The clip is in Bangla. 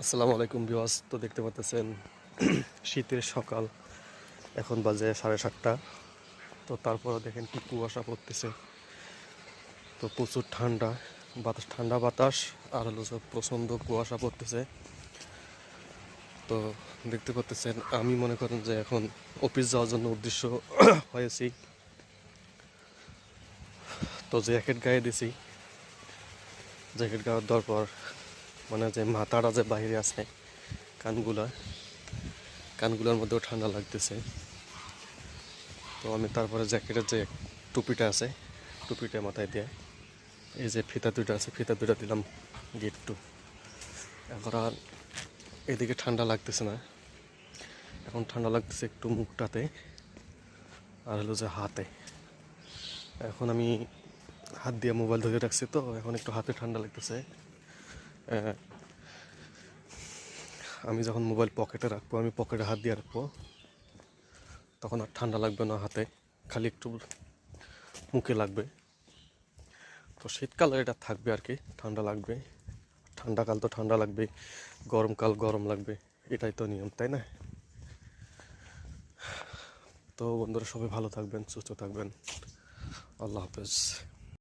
আসসালামু আলাইকুম ভিউয়ার্স। তো দেখতে পাচ্ছেন শীতের সকাল, এখন বাজে 7:30। তো তারপরে দেখেন কি কুয়াশা পড়তেছে। তো প্রচুর ঠান্ডা বাতাস, ঠান্ডা বাতাস, আর হলো যে প্রচণ্ড কুয়াশা পড়তেছে। তো দেখতে পাচ্ছেন, আমি মনে করেন যে এখন অফিস যাওয়ার জন্য উদ্দেশ্য হয়েছি। তো জ্যাকেট গায়ে দিছি। জ্যাকেট গায়ে দেওয়ার পর মানে যে মাথাটা যে বাইরে আছে, কানগুলার মধ্যেও ঠান্ডা লাগতেছে। তো আমি তারপরে জ্যাকেটের যে টুপিটা আছে, টুপিটা মাথায় দিয়ে এই যে ফিতা দুটো আছে, ফিতা দুটো দিলাম গেটটু। এখন আর এদিকে ঠান্ডা লাগতেছে না, এখন ঠান্ডা লাগতেছে একটু মুখটাতে আর হলো যে হাতে। এখন আমি হাত দিয়ে মোবাইল ধরে রাখছি, তো এখন একটু হাতে ঠান্ডা লাগতেছে। আমি যখন মোবাইল পকেটে রাখবো, আমি পকেটে হাত দিয়ে রাখবো, তখন আর ঠান্ডা লাগবে না হাতে, খালি একটু মুখে লাগবে। তো শীতকালে এটা থাকবে আর কি, ঠান্ডা লাগবে। ঠান্ডাকাল তো ঠান্ডা লাগবে, গরমকাল গরম লাগবে, এটাই তো নিয়ম, তাই না? তো বন্ধুরা, সবাই ভালো থাকবেন, সুস্থ থাকবেন। আল্লাহ হাফেজ।